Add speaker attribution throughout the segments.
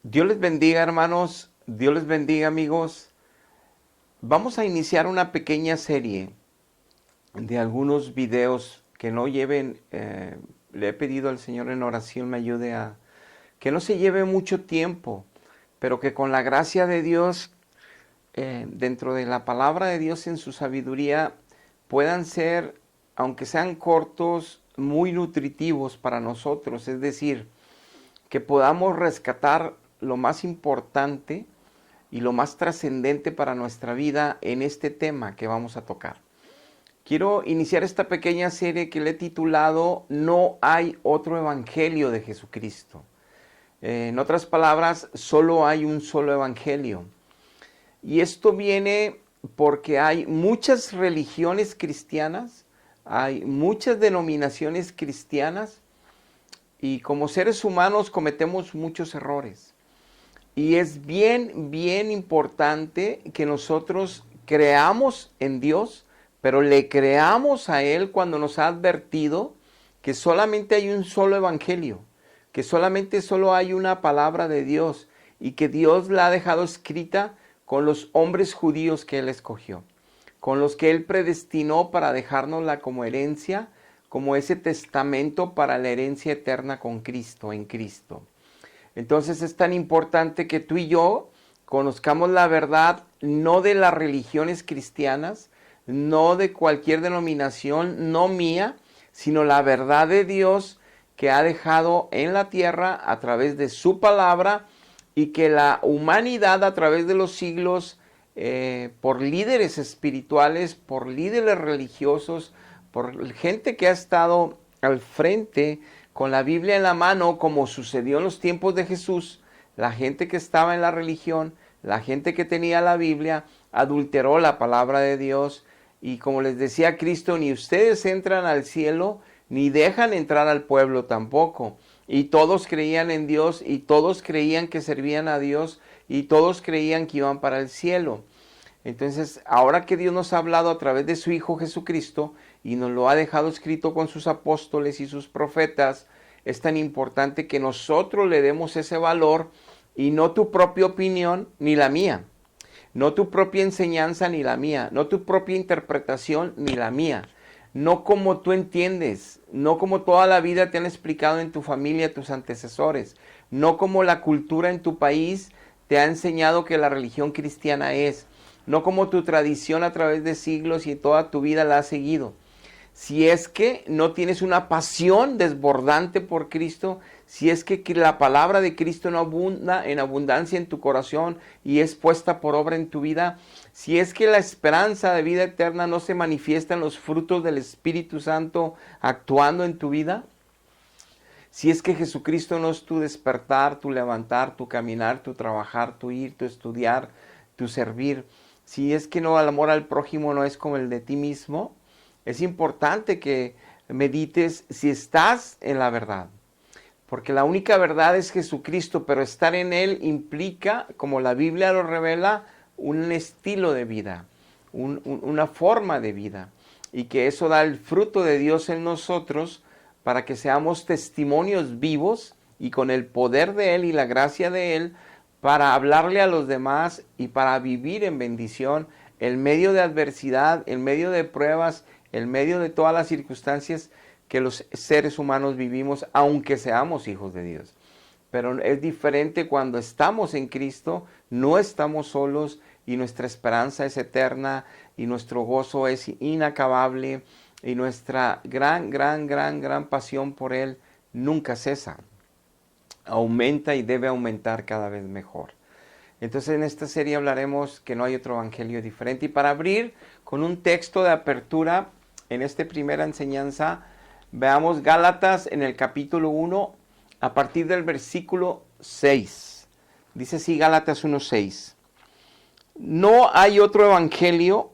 Speaker 1: Dios les bendiga, hermanos. Dios les bendiga, amigos. Vamos a iniciar una pequeña serie de algunos videos que no lleven, le he pedido al Señor en oración me ayude a que no se lleve mucho tiempo, pero que con la gracia de Dios, dentro de la palabra de Dios en su sabiduría, puedan ser, aunque sean cortos, muy nutritivos para nosotros. Es decir, que podamos rescatar lo más importante y lo más trascendente para nuestra vida en este tema que vamos a tocar. Quiero iniciar esta pequeña serie que le he titulado No hay otro evangelio de Jesucristo. En otras palabras, solo hay un solo evangelio. Y esto viene porque hay muchas religiones cristianas, hay muchas denominaciones cristianas y como seres humanos cometemos muchos errores. Y es bien importante que nosotros creamos en Dios, pero le creamos a Él cuando nos ha advertido que solamente hay un solo evangelio, que solamente solo hay una palabra de Dios y que Dios la ha dejado escrita con los hombres judíos que Él escogió, con los que Él predestinó para dejárnosla como herencia, como ese testamento para la herencia eterna con Cristo, en Cristo. Entonces es tan importante que tú y yo conozcamos la verdad no de las religiones cristianas, no de cualquier denominación, no mía, sino la verdad de Dios que ha dejado en la tierra a través de su palabra y que la humanidad a través de los siglos, por líderes espirituales, por líderes religiosos, por gente que ha estado al frente con la Biblia en la mano, como sucedió en los tiempos de Jesús, la gente que estaba en la religión, la gente que tenía la Biblia, adulteró la palabra de Dios. Y como les decía Cristo, ni ustedes entran al cielo, ni dejan entrar al pueblo tampoco. Y todos creían en Dios, y todos creían que servían a Dios, y todos creían que iban para el cielo. Entonces, ahora que Dios nos ha hablado a través de su Hijo Jesucristo y nos lo ha dejado escrito con sus apóstoles y sus profetas, es tan importante que nosotros le demos ese valor y no tu propia opinión ni la mía, no tu propia enseñanza ni la mía, no tu propia interpretación ni la mía, no como tú entiendes, no como toda la vida te han explicado en tu familia tus antecesores, no como la cultura en tu país te ha enseñado que la religión cristiana es, no como tu tradición a través de siglos y toda tu vida la has seguido. Si es que no tienes una pasión desbordante por Cristo, si es que la palabra de Cristo no abunda en abundancia en tu corazón y es puesta por obra en tu vida, si es que la esperanza de vida eterna no se manifiesta en los frutos del Espíritu Santo actuando en tu vida, si es que Jesucristo no es tu despertar, tu levantar, tu caminar, tu trabajar, tu ir, tu estudiar, tu servir, si es que no, el amor al prójimo no es como el de ti mismo, es importante que medites si estás en la verdad. Porque la única verdad es Jesucristo, pero estar en Él implica, como la Biblia lo revela, un estilo de vida, una forma de vida. Y que eso da el fruto de Dios en nosotros para que seamos testimonios vivos y con el poder de Él y la gracia de Él para hablarle a los demás y para vivir en bendición en medio de adversidad, en medio de pruebas, en medio de todas las circunstancias que los seres humanos vivimos, aunque seamos hijos de Dios. Pero es diferente cuando estamos en Cristo, no estamos solos y nuestra esperanza es eterna y nuestro gozo es inacabable y nuestra gran pasión por Él nunca cesa. Aumenta y debe aumentar cada vez mejor. Entonces en esta serie hablaremos que no hay otro evangelio diferente. Y para abrir con un texto de apertura en esta primera enseñanza, veamos Gálatas en el capítulo 1 a partir del versículo 6. Dice así Gálatas 1:6. No hay otro evangelio.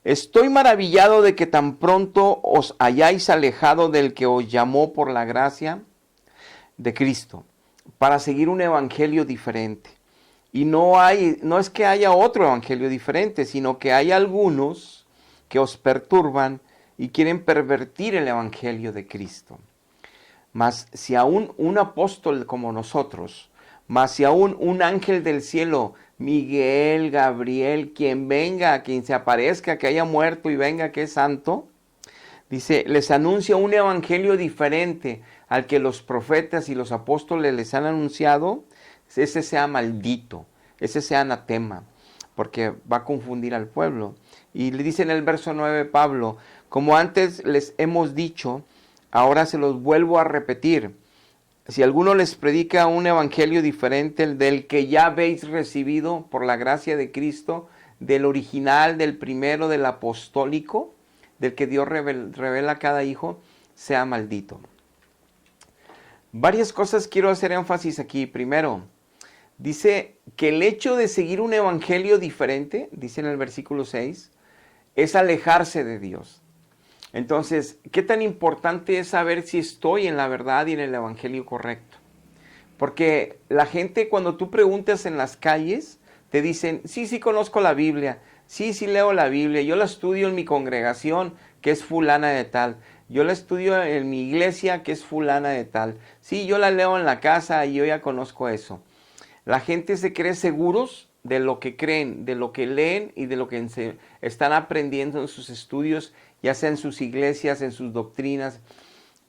Speaker 1: Estoy maravillado de que tan pronto os hayáis alejado del que os llamó por la gracia de Cristo para seguir un evangelio diferente. Y no es que haya otro evangelio diferente, sino que hay algunos que os perturban y quieren pervertir el evangelio de Cristo. Mas si aún un apóstol como nosotros, Mas si aún un ángel del cielo, Miguel, Gabriel, quien venga, quien se aparezca, que haya muerto y venga, que es santo, dice, les anuncia un evangelio diferente al que los profetas y los apóstoles les han anunciado, ese sea maldito, ese sea anatema, porque va a confundir al pueblo. Y le dice en el verso 9 Pablo, como antes les hemos dicho, ahora se los vuelvo a repetir. Si alguno les predica un evangelio diferente del que ya habéis recibido por la gracia de Cristo, del original, del primero, del apostólico, del que Dios revela a cada hijo, sea maldito. Varias cosas quiero hacer énfasis aquí. Primero, dice que el hecho de seguir un evangelio diferente, dice en el versículo 6, es alejarse de Dios. Entonces, ¿qué tan importante es saber si estoy en la verdad y en el evangelio correcto? Porque la gente, cuando tú preguntas en las calles, te dicen, sí conozco la Biblia, sí leo la Biblia, yo la estudio en mi congregación, que es fulana de tal, yo la estudio en mi iglesia, que es fulana de tal, sí, yo la leo en la casa y yo ya conozco eso. La gente se cree seguros de lo que creen, de lo que leen y de lo que están aprendiendo en sus estudios, ya sea en sus iglesias, en sus doctrinas.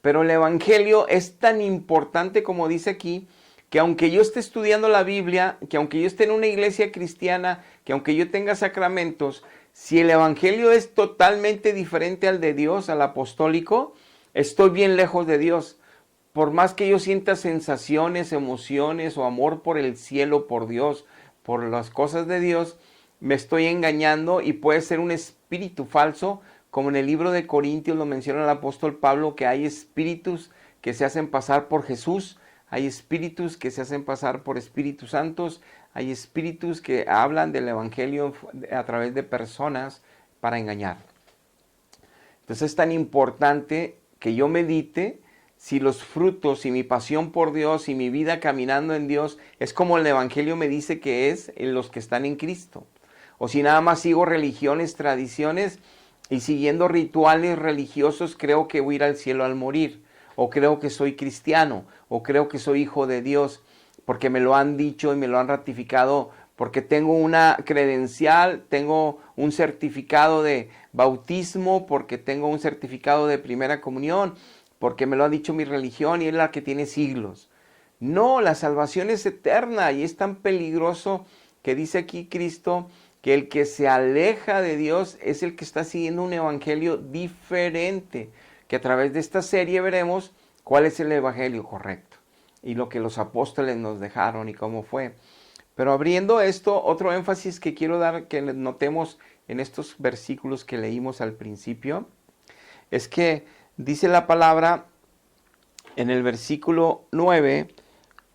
Speaker 1: Pero el evangelio es tan importante, como dice aquí, que aunque yo esté estudiando la Biblia, que aunque yo esté en una iglesia cristiana, que aunque yo tenga sacramentos, si el evangelio es totalmente diferente al de Dios, al apostólico, estoy bien lejos de Dios. Por más que yo sienta sensaciones, emociones o amor por el cielo, por Dios, por las cosas de Dios, me estoy engañando y puede ser un espíritu falso, como en el libro de Corintios lo menciona el apóstol Pablo, que hay espíritus que se hacen pasar por Jesús, hay espíritus que se hacen pasar por espíritus santos, hay espíritus que hablan del evangelio a través de personas para engañar. Entonces es tan importante que yo medite si los frutos y mi pasión por Dios y mi vida caminando en Dios es como el evangelio me dice que es en los que están en Cristo. O si nada más sigo religiones, tradiciones y siguiendo rituales religiosos creo que voy a ir al cielo al morir. O creo que soy cristiano, o creo que soy hijo de Dios, porque me lo han dicho y me lo han ratificado, porque tengo una credencial, tengo un certificado de bautismo, porque tengo un certificado de primera comunión, porque me lo ha dicho mi religión y es la que tiene siglos. No, la salvación es eterna y es tan peligroso que dice aquí Cristo que el que se aleja de Dios es el que está siguiendo un evangelio diferente, que a través de esta serie veremos cuál es el evangelio correcto y lo que los apóstoles nos dejaron y cómo fue. Pero abriendo esto, otro énfasis que quiero dar, que notemos en estos versículos que leímos al principio, es que dice la palabra en el versículo 9,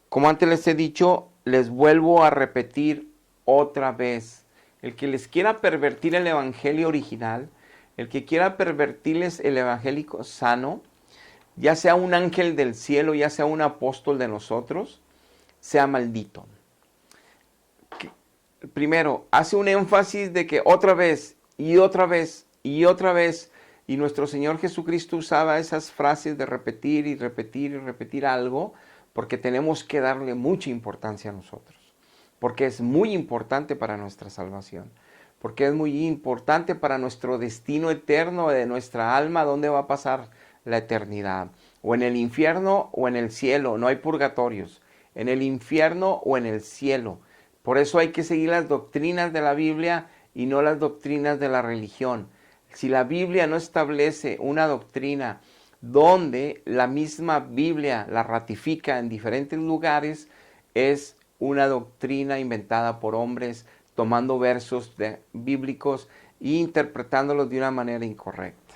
Speaker 1: como antes les he dicho, les vuelvo a repetir otra vez. El que les quiera pervertir el evangelio original, el que quiera pervertirles el evangélico sano, ya sea un ángel del cielo, ya sea un apóstol de nosotros, sea maldito. Primero, hace un énfasis de que otra vez y otra vez y otra vez, y nuestro Señor Jesucristo usaba esas frases de repetir y repetir y repetir algo, porque tenemos que darle mucha importancia a nosotros, porque es muy importante para nuestra salvación, porque es muy importante para nuestro destino eterno de nuestra alma, dónde va a pasar la eternidad, o en el infierno o en el cielo, no hay purgatorios, en el infierno o en el cielo. Por eso hay que seguir las doctrinas de la Biblia y no las doctrinas de la religión. Si la Biblia no establece una doctrina donde la misma Biblia la ratifica en diferentes lugares, es una doctrina inventada por hombres, tomando versos bíblicos e interpretándolos de una manera incorrecta.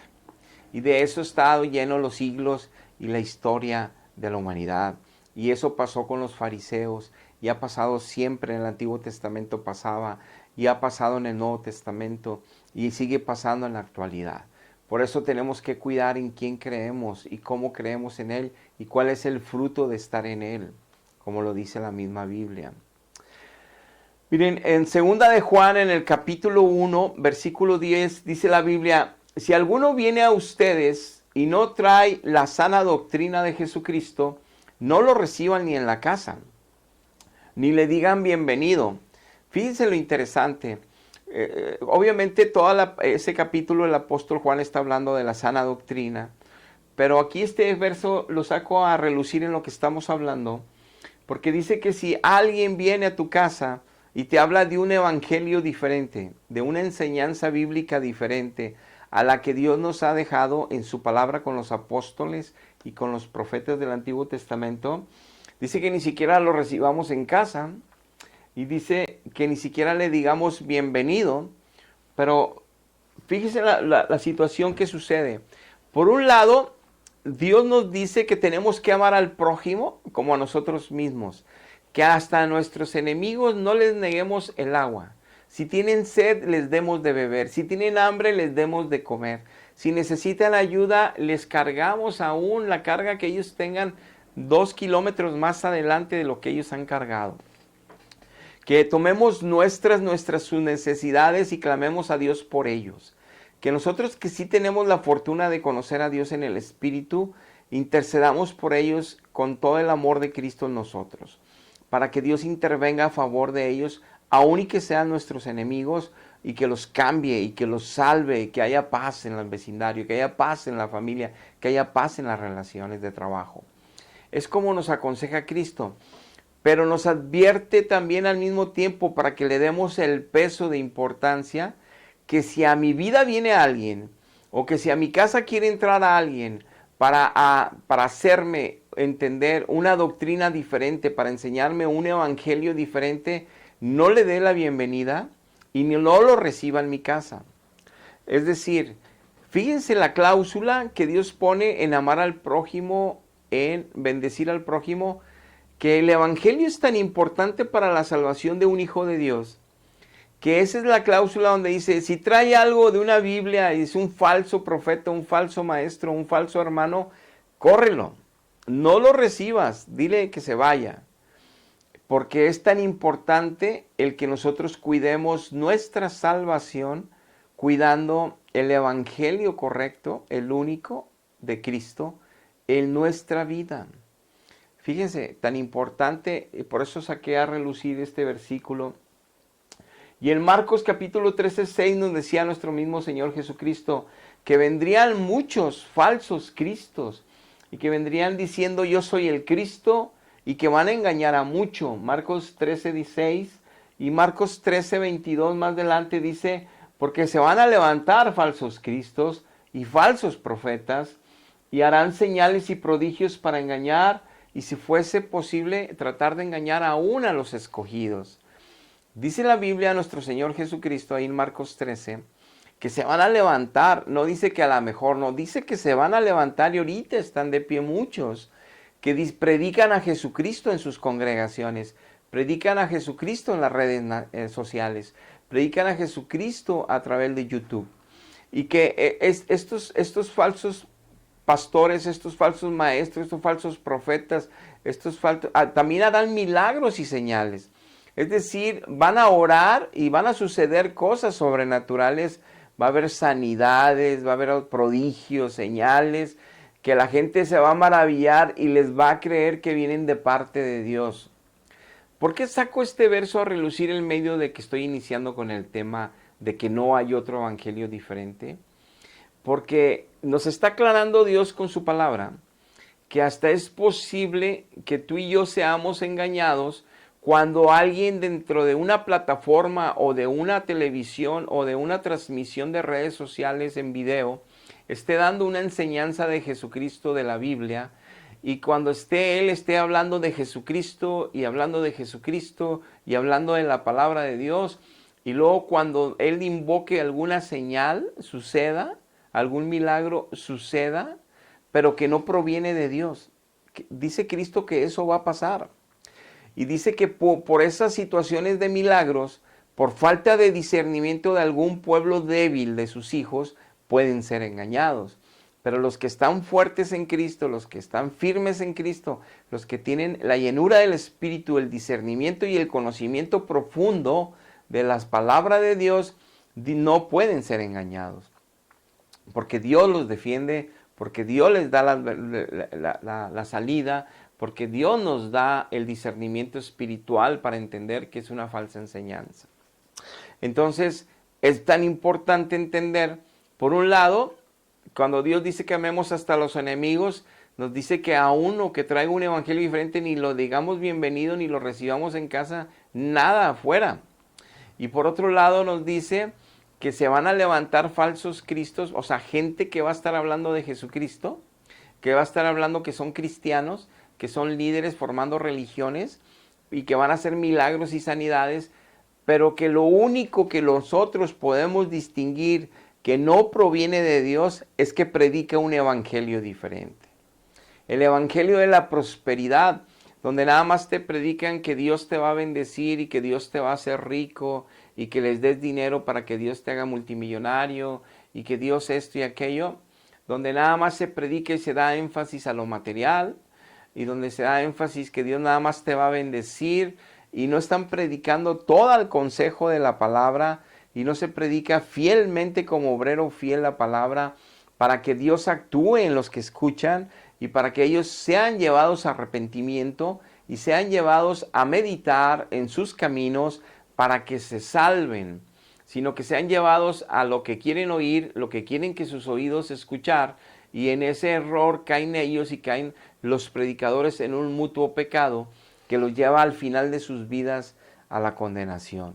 Speaker 1: Y de eso ha estado lleno los siglos y la historia de la humanidad. Y eso pasó con los fariseos, y ha pasado siempre en el Antiguo Testamento pasaba, y ha pasado en el Nuevo Testamento, y sigue pasando en la actualidad. Por eso tenemos que cuidar en quién creemos y cómo creemos en Él y cuál es el fruto de estar en Él, como lo dice la misma Biblia. Miren, en 2 de Juan, en el capítulo 1, versículo 10, dice la Biblia, si alguno viene a ustedes y no trae la sana doctrina de Jesucristo, no lo reciban ni en la casa. ni le digan bienvenido. Fíjense lo interesante. Obviamente ese capítulo el apóstol Juan está hablando de la sana doctrina, pero aquí este verso lo saco a relucir en lo que estamos hablando, porque dice que si alguien viene a tu casa y te habla de un evangelio diferente, de una enseñanza bíblica diferente a la que Dios nos ha dejado en su palabra con los apóstoles y con los profetas del Antiguo Testamento, dice que ni siquiera lo recibamos en casa y dice que ni siquiera le digamos bienvenido, pero fíjese la situación que sucede. Por un lado, Dios nos dice que tenemos que amar al prójimo como a nosotros mismos, que hasta a nuestros enemigos no les neguemos el agua. Si tienen sed, les demos de beber. Si tienen hambre, les demos de comer. Si necesitan ayuda, les cargamos aún la carga que ellos tengan 2 kilómetros más adelante de lo que ellos han cargado. Que tomemos sus necesidades y clamemos a Dios por ellos. Que nosotros que sí tenemos la fortuna de conocer a Dios en el Espíritu, intercedamos por ellos con todo el amor de Cristo en nosotros, para que Dios intervenga a favor de ellos, aun y que sean nuestros enemigos, y que los cambie, y que los salve, y que haya paz en el vecindario, que haya paz en la familia, que haya paz en las relaciones de trabajo. Es como nos aconseja Cristo, pero nos advierte también al mismo tiempo para que le demos el peso de importancia, que si a mi vida viene alguien, o que si a mi casa quiere entrar a alguien para hacerme entender una doctrina diferente, para enseñarme un evangelio diferente, no le dé la bienvenida y no lo reciba en mi casa. Es decir, fíjense la cláusula que Dios pone en amar al prójimo, en bendecir al prójimo, que el evangelio es tan importante para la salvación de un hijo de Dios, que esa es la cláusula donde dice, si trae algo de una Biblia y es un falso profeta, un falso maestro, un falso hermano, córrelo, no lo recibas, dile que se vaya, porque es tan importante el que nosotros cuidemos nuestra salvación, cuidando el evangelio correcto, el único de Cristo, en nuestra vida. Fíjense, tan importante, y por eso saqué a relucir este versículo. Y en Marcos capítulo 13:6 nos decía nuestro mismo Señor Jesucristo que vendrían muchos falsos cristos y que vendrían diciendo yo soy el Cristo y que van a engañar a mucho. Marcos 13:16 y Marcos 13:22 más adelante dice porque se van a levantar falsos cristos y falsos profetas y harán señales y prodigios para engañar y si fuese posible tratar de engañar aún a los escogidos. Dice la Biblia nuestro Señor Jesucristo ahí en Marcos 13 que se van a levantar, no dice que a lo mejor, no, dice que se van a levantar y ahorita están de pie muchos que predican a Jesucristo en sus congregaciones, predican a Jesucristo en las redes sociales, predican a Jesucristo a través de YouTube y que estos falsos pastores, estos falsos maestros, estos falsos profetas, también harán milagros y señales. Es decir, van a orar y van a suceder cosas sobrenaturales, va a haber sanidades, va a haber prodigios, señales, que la gente se va a maravillar y les va a creer que vienen de parte de Dios. ¿Por qué saco este verso a relucir en medio de que estoy iniciando con el tema de que no hay otro evangelio diferente? Porque nos está aclarando Dios con su palabra que hasta es posible que tú y yo seamos engañados cuando alguien dentro de una plataforma o de una televisión o de una transmisión de redes sociales en video esté dando una enseñanza de Jesucristo de la Biblia y cuando él esté hablando de Jesucristo y hablando de Jesucristo y hablando de la palabra de Dios y luego cuando él invoque alguna señal suceda, algún milagro suceda, pero que no proviene de Dios. Dice Cristo que eso va a pasar. Y dice que por esas situaciones de milagros, por falta de discernimiento de algún pueblo débil de sus hijos, pueden ser engañados. Pero los que están fuertes en Cristo, los que están firmes en Cristo, los que tienen la llenura del Espíritu, el discernimiento y el conocimiento profundo de las palabras de Dios, no pueden ser engañados. Porque Dios los defiende, porque Dios les da la salida, porque Dios nos da el discernimiento espiritual para entender que es una falsa enseñanza. Entonces, es tan importante entender, por un lado, cuando Dios dice que amemos hasta los enemigos, nos dice que a uno que traiga un evangelio diferente ni lo digamos bienvenido ni lo recibamos en casa, nada afuera. Y por otro lado nos dice que se van a levantar falsos cristos, o sea, gente que va a estar hablando de Jesucristo, que va a estar hablando que son cristianos, que son líderes formando religiones y que van a hacer milagros y sanidades, pero que lo único que nosotros podemos distinguir que no proviene de Dios es que predica un evangelio diferente. El evangelio de la prosperidad, donde nada más te predican que Dios te va a bendecir y que Dios te va a hacer rico y que les des dinero para que Dios te haga multimillonario y que Dios esto y aquello, donde nada más se predica y se da énfasis a lo material y donde se da énfasis que Dios nada más te va a bendecir y no están predicando todo el consejo de la palabra y no se predica fielmente como obrero fiel la palabra para que Dios actúe en los que escuchan y para que ellos sean llevados a arrepentimiento y sean llevados a meditar en sus caminos para que se salven, sino que sean llevados a lo que quieren oír, lo que quieren que sus oídos escuchar, y en ese error caen ellos y caen los predicadores en un mutuo pecado que los lleva al final de sus vidas a la condenación.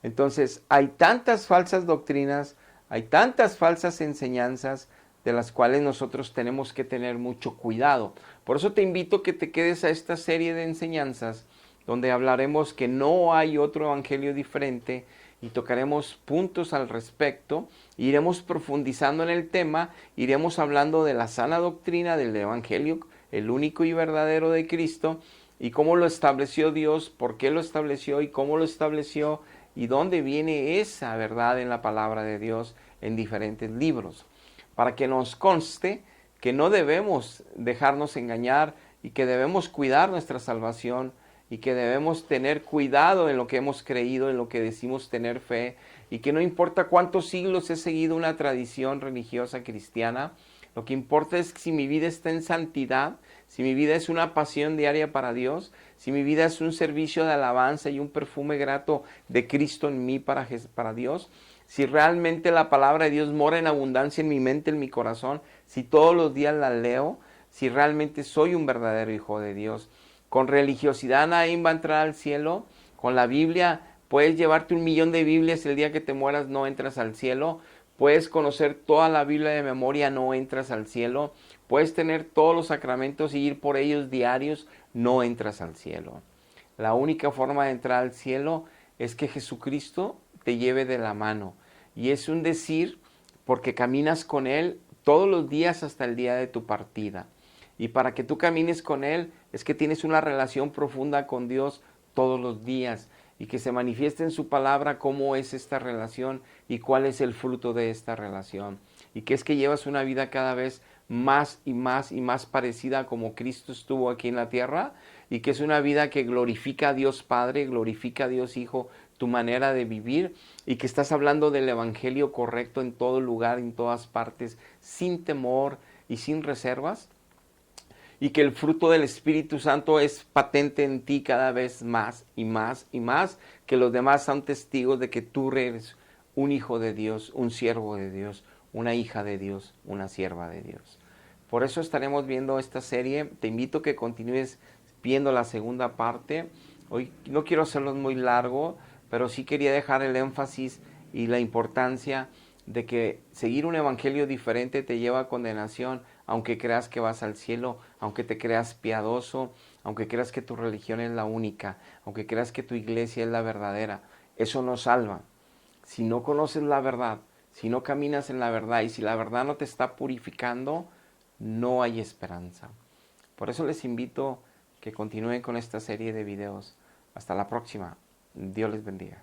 Speaker 1: Entonces, hay tantas falsas doctrinas, hay tantas falsas enseñanzas de las cuales nosotros tenemos que tener mucho cuidado. Por eso te invito a que te quedes a esta serie de enseñanzas donde hablaremos que no hay otro evangelio diferente y tocaremos puntos al respecto, iremos profundizando en el tema, iremos hablando de la sana doctrina del evangelio, el único y verdadero de Cristo, y cómo lo estableció Dios, por qué lo estableció y cómo lo estableció, y dónde viene esa verdad en la palabra de Dios en diferentes libros, para que nos conste que no debemos dejarnos engañar y que debemos cuidar nuestra salvación y que debemos tener cuidado en lo que hemos creído, en lo que decimos tener fe, y que no importa cuántos siglos he seguido una tradición religiosa cristiana, lo que importa es si mi vida está en santidad, si mi vida es una pasión diaria para Dios, si mi vida es un servicio de alabanza y un perfume grato de Cristo en mí para Dios, si realmente la palabra de Dios mora en abundancia en mi mente, en mi corazón, si todos los días la leo, si realmente soy un verdadero hijo de Dios. Con religiosidad nadie va a entrar al cielo. Con la Biblia puedes llevarte 1,000,000 de Biblias, el día que te mueras no entras al cielo. Puedes conocer toda la Biblia de memoria, no entras al cielo. Puedes tener todos los sacramentos y ir por ellos diarios, no entras al cielo. La única forma de entrar al cielo es que Jesucristo te lleve de la mano. Y es un decir porque caminas con Él todos los días hasta el día de tu partida. Y para que tú camines con Él es que tienes una relación profunda con Dios todos los días y que se manifieste en su palabra cómo es esta relación y cuál es el fruto de esta relación. Y que es que llevas una vida cada vez más y más y más parecida a como Cristo estuvo aquí en la tierra y que es una vida que glorifica a Dios Padre, glorifica a Dios Hijo, tu manera de vivir y que estás hablando del evangelio correcto en todo lugar, en todas partes, sin temor y sin reservas. Y que el fruto del Espíritu Santo es patente en ti cada vez más y más y más, que los demás son testigos de que tú eres un hijo de Dios, un siervo de Dios, una hija de Dios, una sierva de Dios. Por eso estaremos viendo esta serie. Te invito a que continúes viendo la segunda parte. Hoy no quiero hacerlo muy largo, pero sí quería dejar el énfasis y la importancia de que seguir un evangelio diferente te lleva a condenación, aunque creas que vas al cielo, aunque te creas piadoso, aunque creas que tu religión es la única, aunque creas que tu iglesia es la verdadera. Eso no salva. Si no conoces la verdad, si no caminas en la verdad y si la verdad no te está purificando, no hay esperanza. Por eso les invito a que continúen con esta serie de videos. Hasta la próxima. Dios les bendiga.